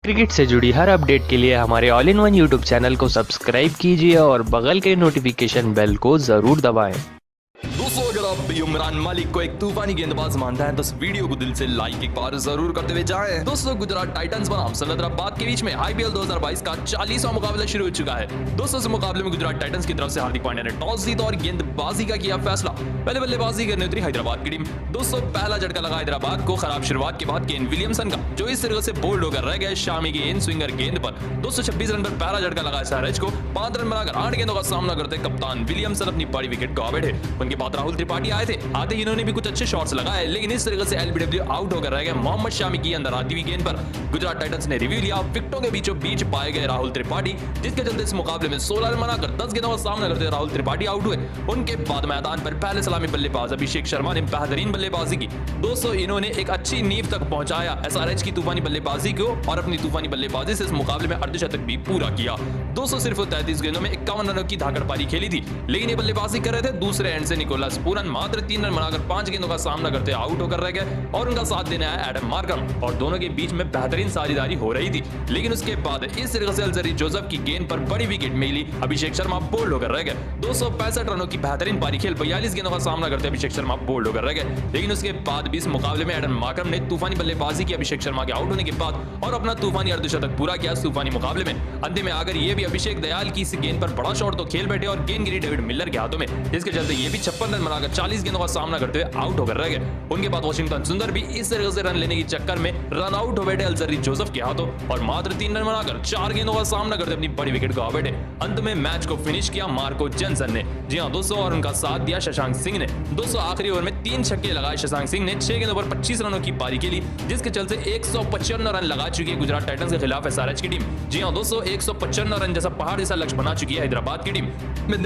Cricket से जुड़ी हर update के लिए हमारे all in one YouTube channel को सब्सक्राइब कीजिए और बगल के नोटिफिकेशन बेल को जरूर दबाएं। दोस्तों, अगर आप भी उमरान मलिक को एक तूफानी गेंदबाज मानता है तो इस वीडियो को दिल से लाइक एक बार जरूर करते हुए जाएं। दोस्तों, गुजरात टाइटंस बनाम सिकंदराबाद के बीच में आईपीएल 2022 का 40वां मुकाबला शुरू हो चुका है। दोस्तों, इस मुकाबले में गुजरात टाइटंस की तरफ से हार्दिक पांड्या ने टॉस जीता और गेंदबाजी का किया फैसला। पहले बल्लेबाजी करने उतरी हैदराबाद की टीम। दोस्तों, पहला झटका लगा हैदराबाद को खराब शुरुआत के बाद केन विलियमसन का, जो इस तरह से बोल्ड होकर रह गए शामी की इन स्विंगर गेंद पर। 226 रन पर पहला झटका लगा एसआरएच को। 5 रन बनाकर 8 गेंदों का सामना करते कप्तान विलियमसन अपनी बड़ी विकेट गवा बैठे। उनके बाद राहुल त्रिपाठी आए थे। आते ही इन्होंने भी कुछ अच्छे शॉट्स लगाए, लेकिन इस तरह से एलबीडब्ल्यू आउट होकर रह गए। मोहम्मद शामी की अंदर आती हुई गेंद पर गुजरात टाइटंस ने रिव्यू लिया। विकेटों के बीचों बीच पाए गए राहुल त्रिपाठी, जिसके चलते इस मुकाबले में 16 रन बनाकर 10 गेंदों का सामना करते राहुल त्रिपाठी आउट हुए। उनके बाद मैदान पर पहले सलामी बल्लेबाज अभिषेक शर्मा ने बेहतरीन बल्लेबाजी की। दोस्तों, इन्होंने एक अच्छी नींव तक पहुंचाया एसआरएच की तूफानी बल्लेबाजी को और अपनी तूफानी बल्लेबाजी से इस मुकाबले में अर्धशतक भी पूरा किया। दोस्तों, सिर्फ 33 गेंदों में 51 रनों की धाकड़ पारी खेली थी, लेकिन ये बल्लेबाजी कर रहे थे दूसरे एंड से निकोलस पूरन मात्र 3 रन बनाकर 5 गेंदों का सामना करते आउट होकर रह गए और उनका साथ देने आया एडम मार्करम और दोनों के बीच में बेहतरीन साझेदारी हो रही थी। लेकिन उसके बाद इस तरह से अल्जरी जोसेफ की गेंद पर बड़ी विकेट मिली। अभिषेक शर्मा बोल्ड होकर रह गए। 265 रनों की बेहतरीन पारी खेल 42 गेंदों का सामना करते अभिषेक शर्मा बोल्ड होकर रह गए। लेकिन उसके बाद भी इस मुकाबले में एडम मार्करम ने तूफानी बल्लेबाजी की अभिषेक शर्मा के आउट होने के बाद और अपना तूफानी अर्धशतक पूरा किया तूफानी मुकाबले में। अंतिम में आकर ये भी अभिषेक दयाल की इस गेंद पर बड़ा शॉट तो खेल बैठे और गेंद गिरी डेविड मिलर के हाथों में, जिसके चलते ये भी 56 रन बनाकर 40 गेंदों का सामना करते हुए आउट होकर रह गए। उनके बाद वाशिंगटन सुंदर भी इस तरह से रन लेने के चक्कर में रन आउट हो बैठे अल्जरी जोसेफ के हाथों और मात्र 3 रन बनाकर 4 गेंदों का सामना करते अपनी बड़ी विकेट गवा बैठे। अंत में मैच को फिनिश किया मार्को जेनसन ने। जी हां दोस्तों, और उनका साथ दिया शशांक सिंह ने। दोस्तों, आखिरी ओवर में 3 छक्के लगाए शशांक सिंह ने। 6 गेंदों पर 25 रनों की पारी खेली, जिसके चलते 155 रन लगा चुकी है गुजरात टाइटंस के खिलाफ एसआरएच की टीम। जी हां दोस्तों, 155 रन जैसा पहाड़ जैसा लक्ष्य बना चुकी है हैदराबाद की टीम।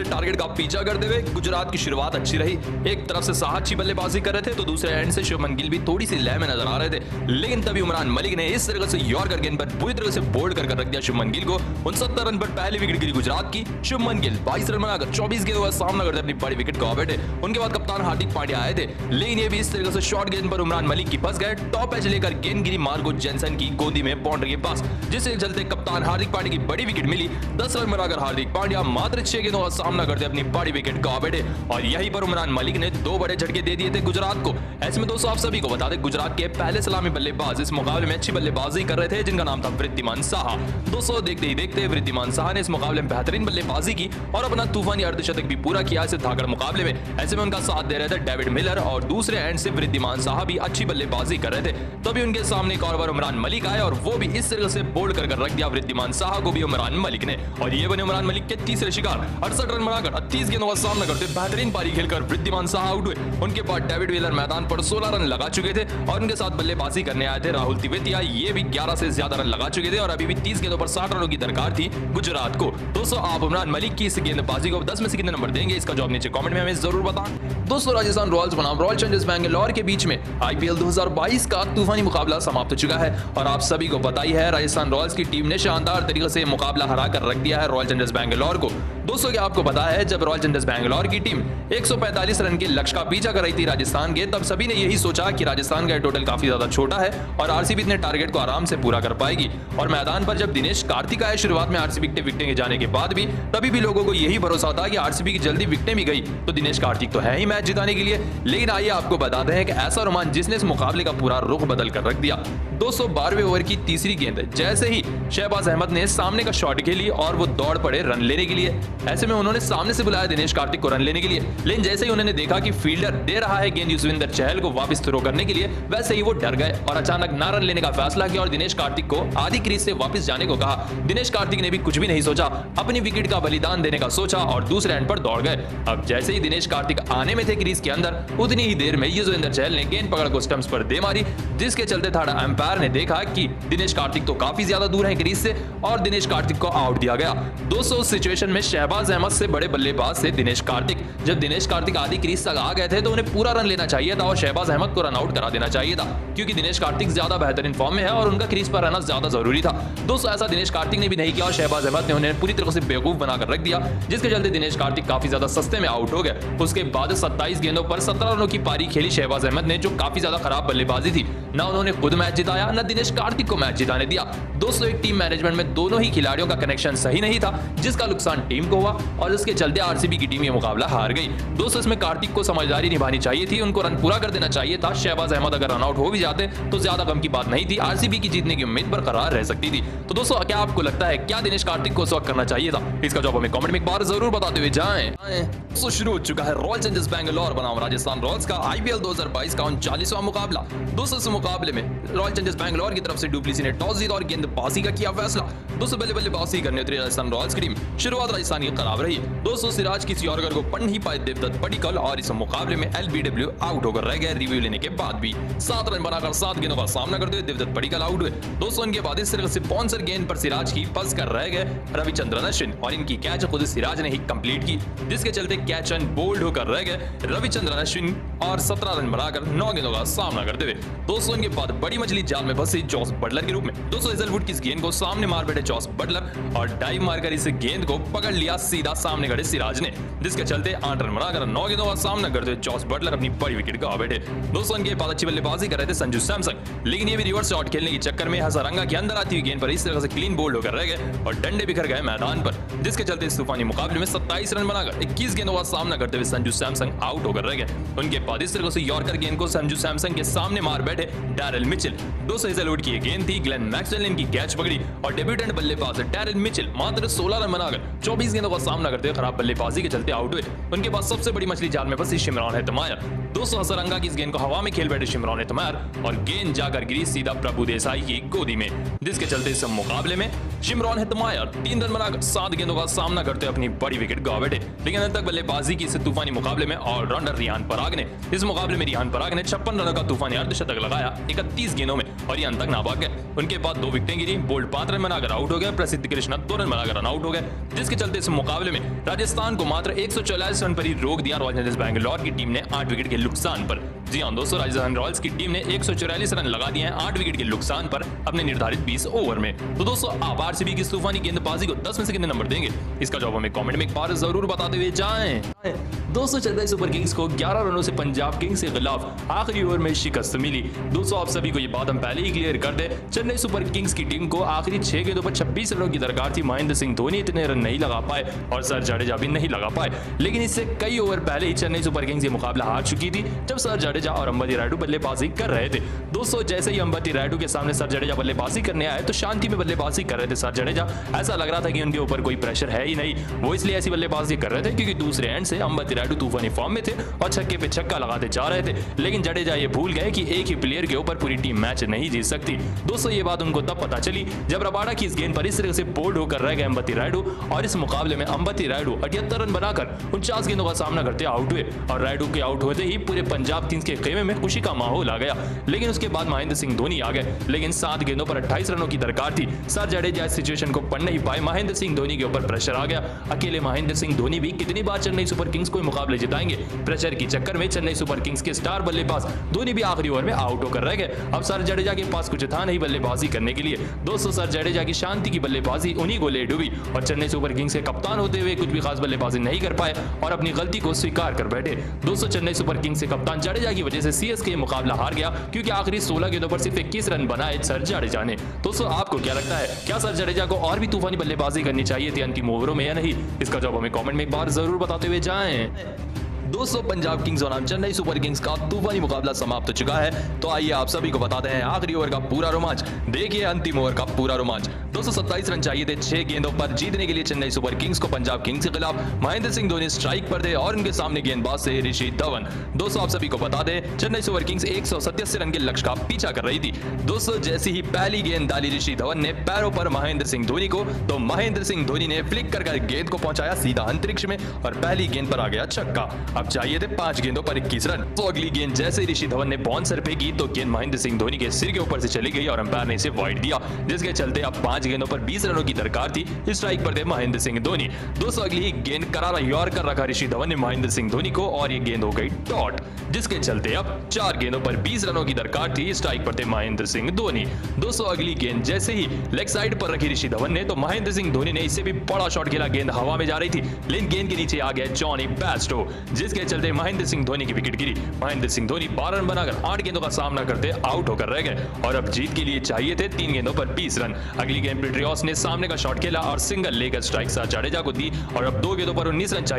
टारगेट का पीछा करते हुए गुजरात की शुरुआत अच्छी रही। एक तरफ से साहा अच्छी बल्लेबाजी कर रहे थे तो दूसरे एंड से शुभमन गिल भी थोड़ी सी लय में नजर आ रहे थे, लेकिन तभी उमरान मलिक ने इस तरह से यॉर्कर गेंद पर बुरी तरह से बोल्ड कर रख दिया शुभमन गिल को। 69 रन पर पहली विकेट गिरी गुजरात की। शुभमन गिल 22 रन बनाकर 24 गेंदों का सामना करते अपनी बड़ी विकेट गवा बैठे। उनके बाद कप्तान हार्दिक पांड्या आए थे, लेकिन ये भी इस तरह से शॉर्ट गेंद पर उमरान मलिक की फंस गए। टॉप एज लेकर गेंद गिरी मार्को जेनसन की गोदी में बाउंड्री के पास, जिससे चलते कप्तान हार्दिक पांड्या की बड़ी विकेट मिली। 10 रन बनाकर हार्दिक पांड्या मात्र 6 गेंदों का सामना करते अपनी बड़ी विकेट गवा बैठे और यहीं पर उमरान मलिक ने 2 बड़े झटके दे दिए थे गुजरात को। ऐसे में दोस्तों, आप सभी को बता दें, गुजरात के पहले सलामी बल्लेबाज इस मुकाबले में अच्छी बल्लेबाजी कर रहे थे, जिनका नाम था वृद्धिमान साहा। दोस्तों, देखते ही देखते वृद्धिमान साहा ने इस मुकाबले में बेहतरीन बल्लेबाजी की और अपना तूफानी अर्धशतक भी पूरा किया इस धाकड़ मुकाबले में। ऐसे में उनका साथ दे रहे थे डेविड मिलर और दूसरे एंड से वृद्धिमान साहा भी अच्छी बल्लेबाजी कर रहे थे। तभी उनके सामने एक और बार उमरान मलिक आए और वो भी इस तरह से बोल्ड कर रख दिया वृद्धिमान साहा को भी उमरान मलिक ने और ये बने उमरान मलिक के तीसरे शिकार। 68 रन बनाकर 38 गेंदों का सामना करते बेहतरीन पारी खेलकर वृद्धिमान साहा आउट हुए। उनके बाद डेविड मिलर मैदान पर 16 रन लगा चुके थे और उनके साथ बल्लेबाजी करने आए थे राहुल तिवेतिया। ये भी 11 से ज्यादा रन लगा चुके थे और अभी भी 30 गेंदों पर 60 रनों की दरकार थी गुजरात को। दोस्तों, आप उमरान मलिक की इस गेंदबाजी को 10 में से कितने नंबर देंगे, इसका जवाब नीचे कमेंट में हमें जरूर बताएं। दोस्तों, राजस्थान रॉयल्स बनाम रॉयल चैलेंजर्स बैंगलोर के बीच में आईपीएल 2022 का तूफानी मुकाबला समाप्त हो चुका है और आप सभी को पता ही है, राजस्थान रॉयल्स की टीम ने शानदार तरीके से मुकाबला हरा कर रख दिया है रॉयल चैलेंजर्स बैंगलोर को। दोस्तों, क्या आपको पता है, जब रॉयल चैलेंजर्स बैंगलोर की टीम 145 रन के लक्ष्य का पीछा कर रही थी राजस्थान के, तब सभी ने यही सोचा कि राजस्थान का टोटल काफी ज्यादा छोटा है और आरसीबी इतने टारगेट को आराम से पूरा कर पाएगी। और मैदान पर जब दिनेश कार्तिक आए शुरुआत में आरसीबी के विकेटें जाने के बाद भी, तभी भी लोगों को यही भरोसा था कि आरसीबी की जल्दी विकेटें भी गई तो दिनेश कार्तिक तो है ही मैच जिताने के लिए। लेकिन आइए आपको बताते हैं कि ऐसा रोमांच जिसने इस मुकाबले का पूरा रुख बदल कर रख दिया। दोस्तों, 12वें ओवर की तीसरी गेंद जैसे ही शहबाज अहमद ने सामने का शॉट खेली और वो दौड़ पड़े रन लेने के लिए। ऐसे में उन्होंने सामने से बुलाया दिनेश कार्तिक को रन लेने के लिए, लेकिन जैसे ही उन्होंने देखा कि फील्डर दे रहा है गेंद युजवेंद्र चहल को वापस थ्रो करने के लिए, वैसे ही वो डर गए और अचानक ना रन लेने का फैसला किया और दिनेश कार्तिक को आधी क्रीज से वापस जाने को कहा। दिनेश कार्तिक ने भी कुछ भी नहीं सोचा, अपनी विकेट का बलिदान देने का सोचा और दूसरे एंड पर दौड़ गए। अब जैसे ही दिनेश कार्तिक आने में थे क्रीज के अंदर, उतनी ही देर में युजवेंद्र चहल ने गेंद पकड़ को स्टंप्स पर दे मारी, जिसके चलते थर्ड अंपायर ने देखा कि दिनेश कार्तिक तो काफी ज्यादा दूर है क्रीज से और दिनेश कार्तिक को आउट दिया गया। दोस्तों, उस सिचुएशन में शहबाज अहमद से बड़े बल्लेबाज से दिनेश कार्तिक, जब दिनेश कार्तिक आधी क्रीज तक आ गए थे तो उन्हें पूरा रन लेना चाहिए था और शहबाज अहमद को रन आउट करा देना चाहिए था, क्योंकि दिनेश कार्तिक ज्यादा बेहतरीन फॉर्म में है और उनका क्रीज पर रहना ज्यादा जरूरी था। दोस्तों, ऐसा दिनेश कार्तिक ने भी नहीं किया और शहबाज अहमद ने उन्हें पूरी तरह से बेवकूफ बनाकर रख दिया, जिसके चलते दिनेश कार्तिक काफी ज्यादा सस्ते में आउट हो गए। उसके बाद 27 गेंदों पर 17 रनों की पारी खेली शहबाज अहमद ने, जो काफी ज्यादा खराब बल्लेबाजी थी। न उन्होंने खुद मैच जिताया न दिनेश कार्तिक को मैच जिताने दिया। दोस्तों एक टीम मैनेजमेंट में दोनों ही खिलाड़ियों का कनेक्शन सही नहीं था, जिसका नुकसान टीम को हुआ और इसके चलते आरसीबी की टीम ये मुकाबला हार गई। दोस्तों इसमें कार्तिक को समझदारी निभानी चाहिए थी, उनको रन पूरा कर देना चाहिए था। शहबाज अहमद अगर रन आउट हो भी जाते तो ज्यादा गम की बात नहीं थी, आरसीबी की जीतने की उम्मीद बरकरार रह सकती थी। तो दोस्तों क्या आपको लगता है क्या दिनेश कार्तिक को इस वक्त करना चाहिए था? इसका जवाब हमें कमेंट में एक बार जरूर बताते हुए जाएं। तो शुरू हो चुका है रॉयल चैलेंजर्स बैंगलोर बनाम राजस्थान रॉयल्स का आईपीएल 2022 का 39वां मुकाबला। दोस्तों इस मुकाबले में रॉयल चैलेंजर्स बैंगलोर की तरफ से डुप्लेसी ने टॉस जीता और गेंदबाजी का किया फैसला। दोस्तों पहले बल्लेबाजी करने उतरी राजस्थान रॉयल्स की टीम। शुरुआत राजस्थान की खराब रही। दोस्तों सिराज किसी यॉर्कर को पढ़ नहीं पाए देवदत्त पडिक्कल और इस मुकाबले में एलबीडब्ल्यू आउट होकर रह गए रिव्यू लेने के बाद भी। 7 रन बनाकर 7 गेंदों का सामना करते हुए देवदत्त पडिक्कल आउट हुए। दोस्तों इनके बाद इस तरह से पॉन्सर गेंद पर सिराज की फंस कर रह गए रविचंद्रन अश्विन और इनकी कैच खुद सिराज ने ही कंप्लीट की, जिसके चलते कैच एंड बोल्ड होकर रह गए रविचंद्रन अश्विन और 17 रन बनाकर 9 गेंदों का सामना करते हुए। दोस्तों इनके बाद बड़ी मछली जाल में फंसी जॉस बटलर के रूप में। दोस्तों हेजलवुड की इस गेंद को सामने मार बैठे जॉस बटलर और डाइव मारकर इस गेंद को पकड़ लिया सीधा सामने खड़े सिराज ने, जिसके चलते 8 रन बनाकर 9 गेंदों का सामना करते हुए जॉस बटलर अपनी बड़ी विकेट गवा बैठे। दोस्तों इनके बाद अच्छी बल्लेबाजी कर रहे थे संजू सैमसन, लेकिन ये भी रिवर्स शॉट खेलने के चक्कर में हजारंगा के अंदर आती हुई गेंद पर इस तरह से क्लीन बोल्ड होकर रह गए और डंडे बिखर गए मैदान पर, जिसके चलते इस तूफानी मुकाबले में 27 रन बनाकर 21 गेंदों का सामना करते हुए संजू सैमसन आउट होकर रह गए। उनके बाद इस तरह से यॉर्कर गेंद को संजू सैमसन के सामने मार बैठे डैरिल मिचेल। दोस्तों हेजलवुड की ये गेंद थी, ग्लेन मैक्सवेल ने इनकी कैच पकड़ी और डेब्यूटेंट बल्लेबाज डैरिल मिचेल मात्र 16 रन बनाकर 24 गेंदों का सामना करते हुए खराब बल्लेबाजी के चलते आउट हुए। उनके बाद सबसे बड़ी मछली जाल में फंसी शिमरॉन हेतमायर। दोस्तों हसरंगा की इस गेंद को हवा में खेल बैठे शिमरॉन हेतमायर और गेंद जाकर गिरी सीधा प्रभु देसाई की गोदी में, जिसके चलते इस मुकाबले में शिमरॉन हेतमायर 3 रन बनाकर 7 गेंदों का सामना करते हुए अपनी बड़ी विकेट गवा बैठे। लेकिन अंत तक बल्लेबाजी की इस तूफानी मुकाबले में ऑलराउंडर रियान पराग ने 56 रनों का तूफानी अर्धशतक लगाया 31 गेंदों में और ये अंत तक नाबाद गए। उनके बाद 2 विकेटें गिरी, बोल्ड 5 रन बनाकर आउट हो गए, प्रसिद्ध कृष्णा 2 रन बनाकर रन आउट हो गए, जिसके चलते इस मुकाबले में राजस्थान को मात्र 144 रन पर ही रोक दिया रॉयल चैलेंजर्स बैंगलोर की टीम ने 8 विकेट के नुकसान पर। जी हां दोस्तों, राजस्थान रॉयल्स की टीम ने 144 रन लगा दिए हैं 8 विकेट के नुकसान पर अपने निर्धारित 20 ओवर में। तो दोस्तों आप आरसीबी की तूफानी गेंदबाजी को 10 में से कितने नंबर देंगे? इसका जवाब हमें कमेंट में एक बार जरूर बताते हुए जाएं। दोस्तों चेन्नई सुपर किंग्स को 11 रनों से पंजाब किंग्स के खिलाफ आखिरी ओवर में शिकस्त मिली। दोस्तों आप सभी को ये बात हम पहले ही क्लियर कर दे, चेन्नई सुपर किंग्स की टीम को आखिरी 6 गेंदों पर 26 रनों की दरकार थी। महेंद्र सिंह धोनी इतने रन नहीं लगा पाए और सर जडेजा भी नहीं लगा पाए, लेकिन इससे कई ओवर पहले ही चेन्नई सुपर किंग्स ये मुकाबला हार चुकी थी जब सर जडेजा और अंबती रायडू बल्लेबाजी कर रहे थे। दोस्तों जैसे ही अंबती रायडू के सामने सर जडेजा बल्लेबाजी करने आए तो शांति में बल्लेबाजी कर रहे थे सर जडेजा। ऐसा लग रहा था कि उनके ऊपर कोई प्रेशर है ही नहीं, वो इसलिए ऐसी बल्लेबाजी कर रहे थे क्योंकि दूसरे एंड से अंबती रायडू तूफानी फॉर्म में थे और छक्के पे छक्का लगाते जा रहे थे। लेकिन जडेजा ये भूल गए कि एक ही प्लेयर के ऊपर पूरी टीम मैच नहीं जीत सकती। दोस्तों ये बात उनको तब पता चली जब रबाडा की इस गेंद पर इस तरह से बोल्ड होकर रह गए अंबती रायडू और इस मुकाबले में अंबती रायडू 78 रन बनाकर 49 गेंदों का सामना करते आउट हुए और रायडू के आउट होते ही पूरे पंजाब किंग्स के खेमे में खुशी का माहौल आ गया। लेकिन उसके बाद महेंद्र सिंह धोनी आ गए, लेकिन 7 गेंदों पर 28 रनों की दरकार थी। सर जडेजा इस सिचुएशन को पढ़ नहीं पाए, महेंद्र सिंह धोनी के ऊपर प्रेशर आ गया। अकेले महेंद्र सिंह धोनी भी कितनी बार चेन्नई सुपर किंग्स को मुकाबले जिताएंगे? प्रेशर के चक्कर में चेन्नई सुपर किंग्स के स्टार बल्लेबाज धोनी भी आखिरी ओवर में आउट होकर रह गए। अब सर जडेजा के पास कुछ था नहीं बल्लेबाजी करने के लिए। दोस्तों सर जडेजा की शांति की बल्लेबाजी उन्हीं को ले डूबी और चेन्नई सुपर किंग्स के कप्तान होते हुए कुछ भी खास बल्लेबाजी नहीं कर पाए और अपनी गलती को स्वीकार कर बैठे। दोस्तों चेन्नई सुपर किंग्स के कप्तान जडेजा की वजह से सीएसके मुकाबला हार गया क्योंकि आखिरी 16 गेंदों पर सिर्फ 21 रन बनाए सर जडेजा ने। दोस्तों आपको क्या लगता है, क्या सर जडेजा को और भी तूफानी बल्लेबाजी करनी चाहिए थी अंतिम ओवरों में या नहीं? इसका जवाब हमें कमेंट में एक बार जरूर बताते हुए जाएं। दोस्तों पंजाब किंग्स और चेन्नई सुपर किंग्स का तूफानी मुकाबला समाप्त हो चुका है। तो आइए आप सभी को बताते हैं आखिरी ओवर का पूरा रोमांच। देखिए अंतिम ओवर का पूरा रोमांच। 227 रन चाहिए थे 6 गेंदों पर जीतने के लिए चेन्नई सुपर किंग्स को पंजाब किंग्स के खिलाफ। महेंद्र सिंह धोनी स्ट्राइक पर थे और उनके सामने गेंदबाज थे ऋषि धवन। दोस्तों आप सभी को बता दें चेन्नई सुपर किंग्स 187 रन के लक्ष्य का पीछा कर रही थी। दोस्तों जैसे ही पहली गेंद डाली ऋषि धवन ने पैरों पर महेंद्र सिंह धोनी को, तो महेंद्र सिंह धोनी ने फ्लिक कर गेंद को पहुंचाया सीधा अंतरिक्ष में और पहली गेंद पर आ गया छक्का। अब चाहिए थे 5 गेंदों पर 21 रन। तो अगली गेंद जैसे ऋषि धवन ने बाउंसर फेंकी तो गेंद महेंद्र सिंह धोनी के सिर के ऊपर से चली गई और अंपायर ने इसे वाइड दिया, जिसके चलते अब 5 गेंदों पर 20 रनों की दरकार थी। स्ट्राइक पर थे महेंद्र सिंह धोनी। दोस्तों अगली ही गेंद करारा यार कर रखा ऋषि धवन ने महेंद्र सिंह धोनी को और ये गेंद हो गई डॉट, जिसके चलते अब 4 गेंदों पर 20 रनों की दरकार थी। स्ट्राइक पर थे महेंद्र सिंह धोनी। दोस्तों अगली गेंद जैसे ही लेग साइड पर रखी ऋषि धवन ने तो महेंद्र सिंह धोनी ने इससे भी बड़ा शॉट खेला। गेंद हवा में जा रही थी लेकिन गेंद के नीचे आ गया जॉनी बेस्टो, जिसके चलते महेंद्र सिंह धोनी की विकेट गिरी। महेंद्र सिंह धोनी 12 रन बनाकर 8 गेंदों का सामना करते आउट होकर रह गए और अब जीत के लिए चाहिए थे 3 गेंदों पर 20 रन। अगली गेंद पेट्रियॉस ने सामने का शॉट खेला और सिंगल लेकर स्ट्राइक साथ जाडेजा को दी और अब 2 गेंदों पर 19 रन चाहिए।